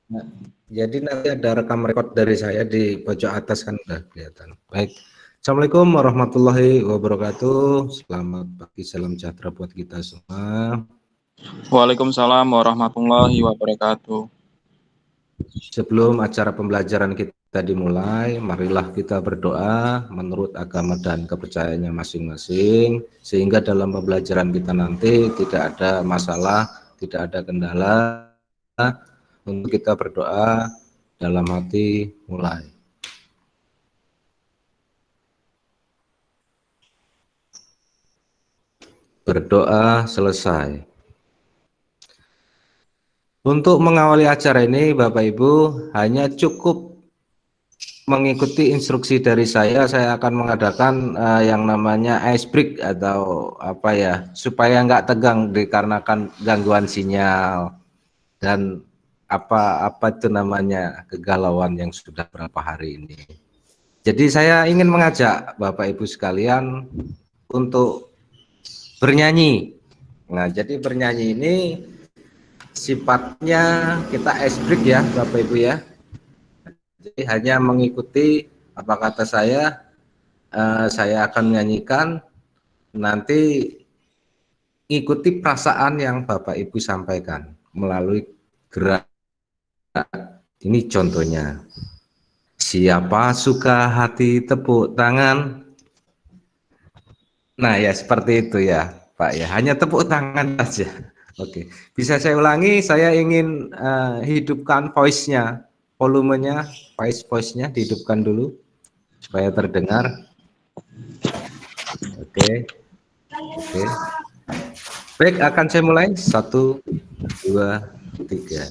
Nah, jadi nanti ada rekam rekod dari saya di pojok atas kan udah kelihatan. Baik. Assalamualaikum warahmatullahi wabarakatuh. Selamat pagi, salam sejahtera buat kita semua. Waalaikumsalam warahmatullahi wabarakatuh. Sebelum acara pembelajaran kita dimulai, marilah kita berdoa menurut agama dan kepercayaannya masing-masing, sehingga dalam pembelajaran kita nanti tidak ada masalah, tidak ada kendala. Untuk kita berdoa dalam hati mulai. Berdoa selesai. Untuk mengawali acara ini, Bapak Ibu, hanya cukup mengikuti instruksi dari saya akan mengadakan yang namanya ice break atau apa ya, supaya nggak tegang dikarenakan gangguan sinyal dan apa itu namanya kegalauan yang sudah berapa hari ini. Jadi saya ingin mengajak Bapak Ibu sekalian untuk bernyanyi. Nah, jadi bernyanyi ini sifatnya kita ice break ya Bapak Ibu ya. Jadi hanya mengikuti apa kata saya akan menyanyikan, nanti ikuti perasaan yang Bapak Ibu sampaikan melalui gerak. Ini contohnya. Siapa suka hati tepuk tangan. Nah ya seperti itu ya Pak ya, hanya tepuk tangan saja. Oke, bisa saya ulangi, saya ingin hidupkan voice-nya, volumenya, voice-nya dihidupkan dulu supaya terdengar. Oke, oke. Baik, akan saya mulai. 1, 2, 3.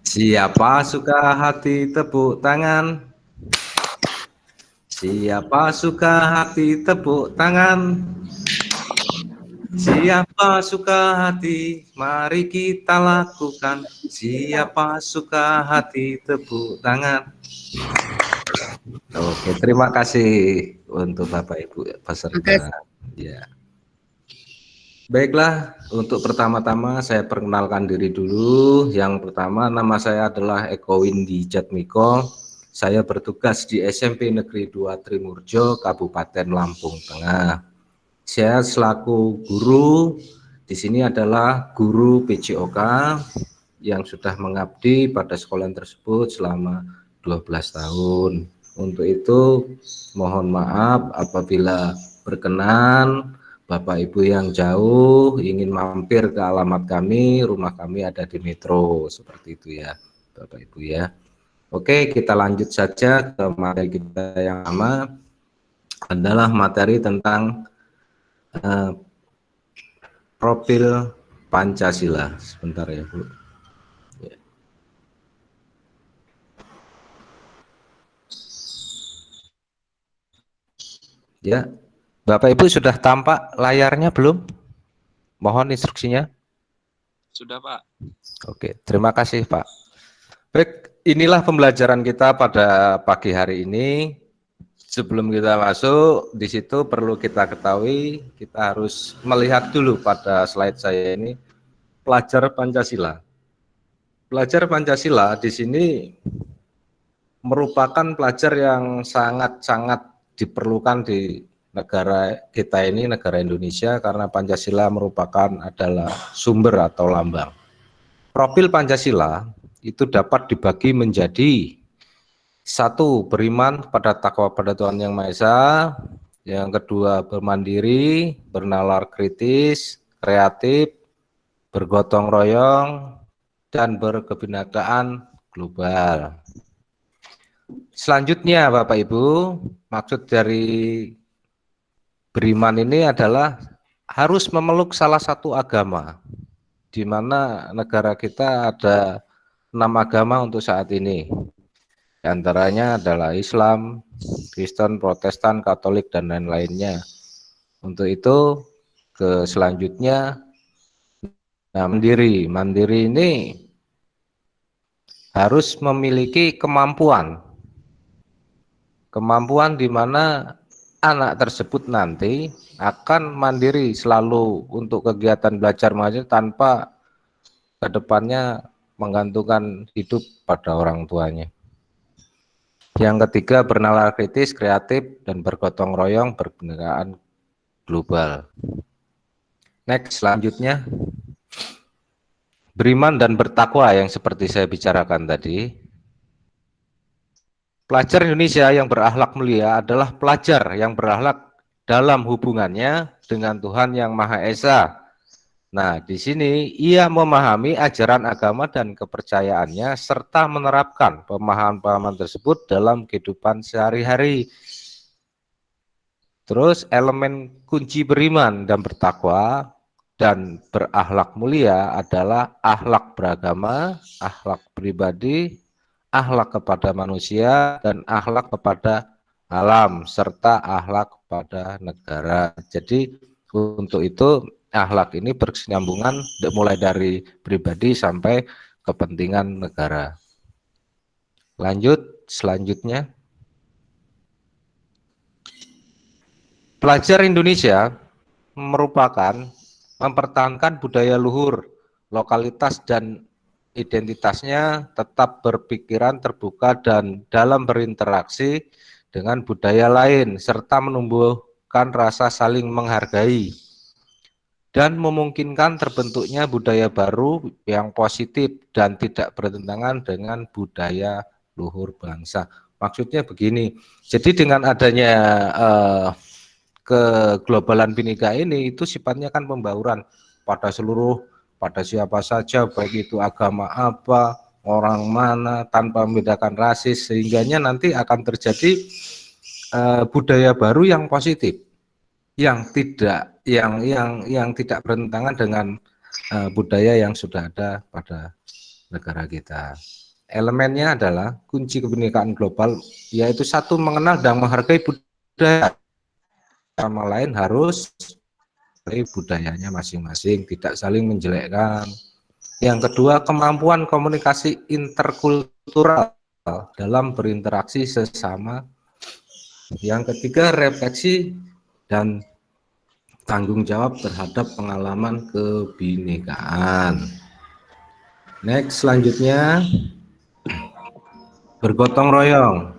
Siapa suka hati tepuk tangan? Siapa suka hati tepuk tangan? Siapa suka hati, mari kita lakukan. Siapa suka hati, tepuk tangan. Oke, terima kasih untuk Bapak Ibu peserta. Ya. Baiklah, untuk pertama-tama saya perkenalkan diri dulu. Yang pertama, nama saya adalah Eko Windy Jatmiko. Saya bertugas di SMP Negeri 2 Trimurjo, Kabupaten Lampung Tengah. Saya selaku guru di sini adalah guru PJOK yang sudah mengabdi pada sekolah tersebut selama 12 tahun. Untuk itu mohon maaf apabila berkenan Bapak Ibu yang jauh ingin mampir ke alamat kami, rumah kami ada di Metro, seperti itu ya Bapak Ibu ya. Oke, kita lanjut saja ke materi kita yang pertama, adalah materi tentang profil Pancasila. Sebentar ya Bu. Ya, Bapak Ibu sudah tampak layarnya belum? Mohon instruksinya. Sudah Pak. Oke, terima kasih Pak. Baik, inilah pembelajaran kita pada pagi hari ini. Sebelum kita masuk, di situ perlu kita ketahui, kita harus melihat dulu pada slide saya ini, pelajar Pancasila. Pelajar Pancasila di sini merupakan pelajar yang sangat-sangat diperlukan di negara kita ini, negara Indonesia, karena Pancasila merupakan adalah sumber atau lambang. Profil Pancasila itu dapat dibagi menjadi 1. Beriman pada takwa pada Tuhan Yang Maha Esa. Yang kedua, bermandiri, bernalar kritis, kreatif, bergotong royong, dan berkebinekaan global. Selanjutnya Bapak Ibu, maksud dari beriman ini adalah harus memeluk salah satu agama, di mana negara kita ada 6 agama untuk saat ini. Di antaranya adalah Islam, Kristen, Protestan, Katolik, dan lain-lainnya. Untuk itu, ke selanjutnya, nah, mandiri. Mandiri ini harus memiliki kemampuan di mana anak tersebut nanti akan mandiri selalu untuk kegiatan belajar mengajar tanpa kedepannya menggantungkan hidup pada orang tuanya. Yang ketiga, bernalar kritis, kreatif, dan bergotong royong berkenegaraan global. Next, selanjutnya, beriman dan bertakwa yang seperti saya bicarakan tadi. Pelajar Indonesia yang berakhlak mulia adalah pelajar yang berakhlak dalam hubungannya dengan Tuhan Yang Maha Esa. Nah, di sini ia memahami ajaran agama dan kepercayaannya serta menerapkan pemahaman-pemahaman tersebut dalam kehidupan sehari-hari. Terus elemen kunci beriman dan bertakwa dan berakhlak mulia adalah akhlak beragama, akhlak pribadi, akhlak kepada manusia, dan akhlak kepada alam, serta akhlak kepada negara. Jadi untuk itu akhlak ini berkesinambungan mulai dari pribadi sampai kepentingan negara. Lanjut, selanjutnya. Pelajar Indonesia merupakan mempertahankan budaya luhur, lokalitas dan identitasnya, tetap berpikiran terbuka dan dalam berinteraksi dengan budaya lain, serta menumbuhkan rasa saling menghargai dan memungkinkan terbentuknya budaya baru yang positif dan tidak bertentangan dengan budaya luhur bangsa. Maksudnya begini, jadi dengan adanya keglobalan Bhinneka ini itu sifatnya kan pembauran pada siapa saja, baik itu agama apa, orang mana, tanpa membedakan rasis, sehingganya nanti akan terjadi budaya baru yang positif, yang tidak bertentangan dengan budaya yang sudah ada pada negara kita. Elemennya adalah kunci kebinekaan global, yaitu satu, mengenal dan menghargai budaya, sama lain harus budayanya masing-masing, tidak saling menjelekkan. Yang kedua, kemampuan komunikasi interkultural dalam berinteraksi sesama. Yang ketiga, refleksi dan tanggung jawab terhadap pengalaman kebinekaan. Next, selanjutnya, bergotong royong.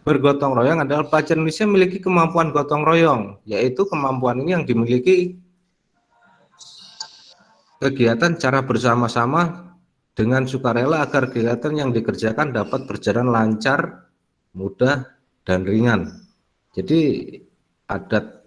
Bergotong royong adalah pelajar Indonesia memiliki kemampuan gotong royong, yaitu kemampuan ini yang dimiliki kegiatan cara bersama-sama dengan sukarela agar kegiatan yang dikerjakan dapat berjalan lancar, mudah, dan ringan. Jadi adat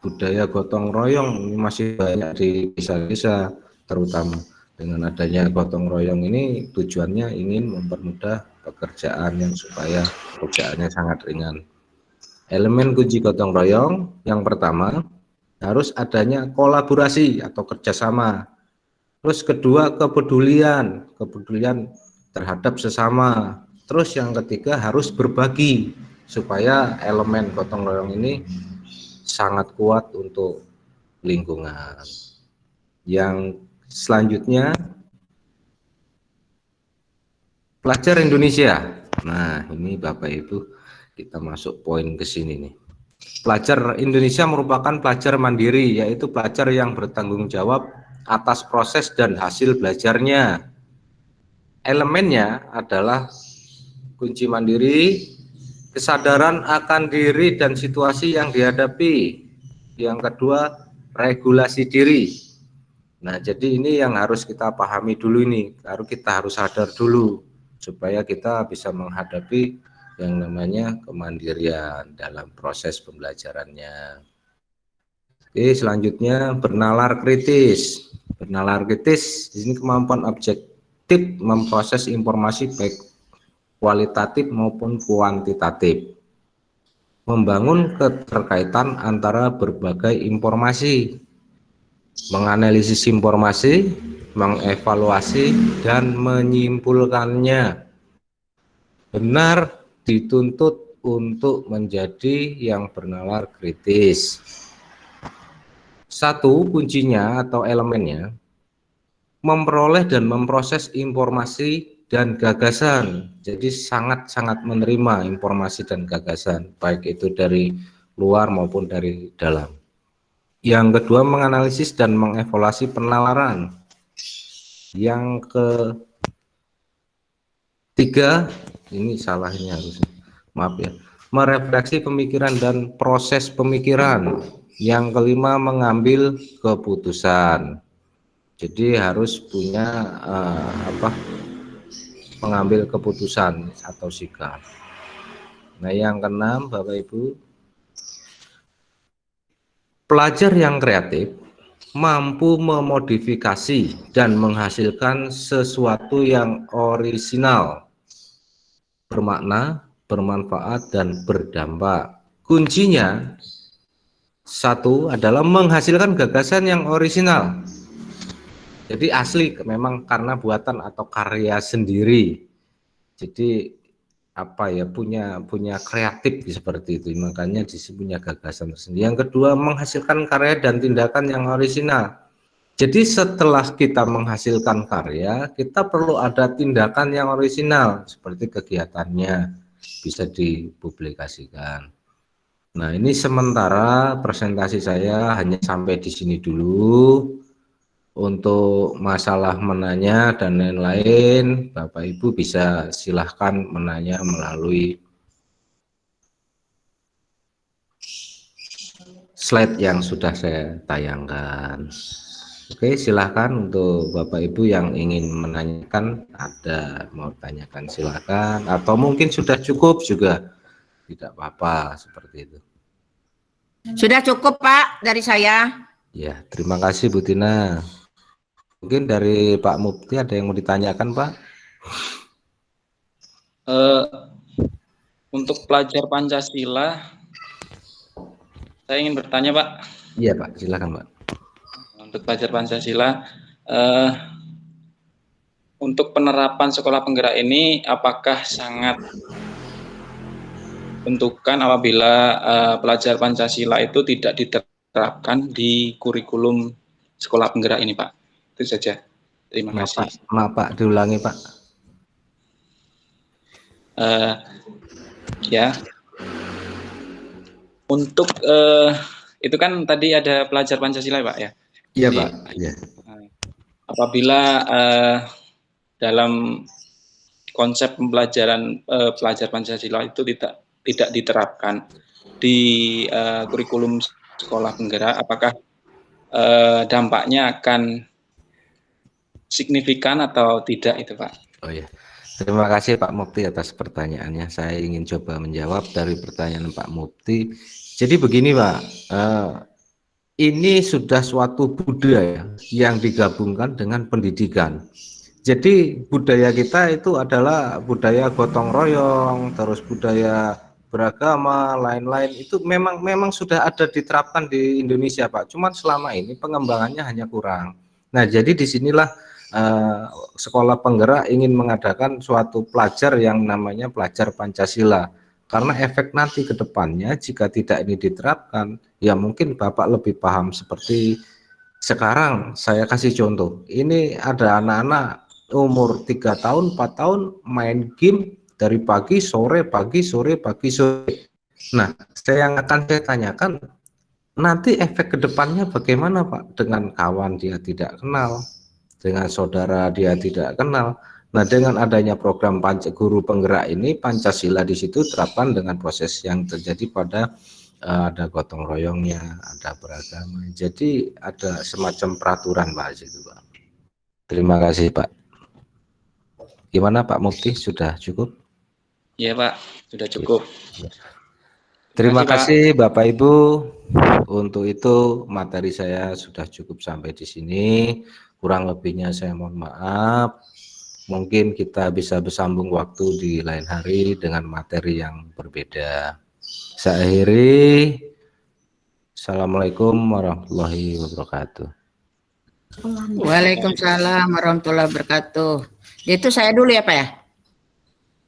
budaya gotong royong ini masih banyak di desa-desa, terutama dengan adanya gotong royong ini tujuannya ingin mempermudah pekerjaan yang supaya pekerjaannya sangat ringan. Elemen kunci gotong royong yang pertama harus adanya kolaborasi atau kerjasama. Terus kedua, kepedulian terhadap sesama. Terus yang ketiga harus berbagi supaya elemen gotong royong ini sangat kuat untuk lingkungan. Yang selanjutnya, pelajar Indonesia. Nah, ini Bapak Ibu, kita masuk poin ke sini nih. Pelajar Indonesia merupakan pelajar mandiri, yaitu pelajar yang bertanggung jawab atas proses dan hasil belajarnya. Elemennya adalah kunci mandiri, kesadaran akan diri dan situasi yang dihadapi. Yang kedua, regulasi diri. Nah, jadi ini yang harus kita pahami dulu ini, kita harus sadar dulu supaya kita bisa menghadapi yang namanya kemandirian dalam proses pembelajarannya. Oke, selanjutnya bernalar kritis. Bernalar kritis di sini kemampuan objektif memproses informasi baik kualitatif maupun kuantitatif. Membangun keterkaitan antara berbagai informasi, menganalisis informasi, mengevaluasi dan menyimpulkannya. Benar dituntut untuk menjadi yang bernalar kritis. Satu, kuncinya atau elemennya memperoleh dan memproses informasi dan gagasan. Jadi sangat-sangat menerima informasi dan gagasan, baik itu dari luar maupun dari dalam. Yang kedua, menganalisis dan mengevaluasi penalaran. Yang ketiga, ini salah ini harusnya, maaf ya, merefleksi pemikiran dan proses pemikiran. Yang kelima, mengambil keputusan. Jadi harus punya mengambil keputusan atau sikap. Nah, yang keenam, Bapak Ibu, pelajar yang kreatif mampu memodifikasi dan menghasilkan sesuatu yang orisinal, bermakna, bermanfaat, dan berdampak. Kuncinya satu adalah menghasilkan gagasan yang orisinal. Jadi asli memang karena buatan atau karya sendiri. Jadi apa ya, punya kreatif seperti itu, makanya punya gagasan tersendiri. Yang kedua, menghasilkan karya dan tindakan yang orisinal. Jadi setelah kita menghasilkan karya, kita perlu ada tindakan yang orisinal, seperti kegiatannya bisa dipublikasikan. Nah, ini sementara presentasi saya hanya sampai di sini dulu. Untuk masalah menanya dan lain-lain, Bapak Ibu bisa silahkan menanya melalui slide yang sudah saya tayangkan. Oke, silahkan untuk Bapak Ibu yang ingin menanyakan, ada mau tanyakan silahkan, atau mungkin sudah cukup juga tidak apa-apa seperti itu. Sudah cukup Pak dari saya. Ya, terima kasih Bu Tina. Mungkin dari Pak Mufti ada yang mau ditanyakan, Pak? Untuk pelajar Pancasila, saya ingin bertanya, Pak. Iya, Pak, silakan, Pak. Untuk pelajar Pancasila, untuk penerapan sekolah penggerak ini, apakah sangat menentukan apabila pelajar Pancasila itu tidak diterapkan di kurikulum sekolah penggerak ini, Pak? Itu saja. Terima kasih. Maaf, Pak, diulangi, Pak. Ya. Untuk itu kan tadi ada pelajar Pancasila, Pak, ya? Iya, jadi, Pak. Ya. Apabila dalam konsep pembelajaran pelajar Pancasila itu tidak diterapkan di kurikulum sekolah penggerak, apakah dampaknya akan signifikan atau tidak itu, Pak? Oh ya, terima kasih Pak Mufti atas pertanyaannya. Saya ingin coba menjawab dari pertanyaan Pak Mufti. Jadi begini Pak, ini sudah suatu budaya yang digabungkan dengan pendidikan. Jadi budaya kita itu adalah budaya gotong royong, terus budaya beragama, lain-lain itu memang sudah ada diterapkan di Indonesia Pak. Cuman selama ini pengembangannya hanya kurang. Nah, jadi disinilah sekolah penggerak ingin mengadakan suatu pelajar yang namanya pelajar Pancasila. Karena efek nanti ke depannya jika tidak ini diterapkan, ya mungkin Bapak lebih paham seperti sekarang. Saya kasih contoh, ini ada anak-anak umur 3 tahun, 4 tahun main game dari pagi, sore, pagi, sore, pagi, sore. Nah, yang akan saya tanyakan, nanti efek ke depannya bagaimana Pak? Dengan kawan dia tidak kenal, dengan saudara dia tidak kenal. Nah, dengan adanya program Guru Penggerak ini, Pancasila di situ terapkan dengan proses yang terjadi pada ada gotong royongnya, ada beragama. Jadi ada semacam peraturan Pak situ, Pak. Terima kasih Pak. Gimana Pak Mufti, sudah cukup? Iya Pak, sudah cukup. Terima kasih Bapak Ibu. Untuk itu materi saya sudah cukup sampai di sini. Kurang lebihnya saya mohon maaf. Mungkin kita bisa bersambung waktu di lain hari dengan materi yang berbeda. Saya akhiri. Assalamualaikum warahmatullahi wabarakatuh. Waalaikumsalam warahmatullahi wabarakatuh. Itu saya dulu ya Pak ya.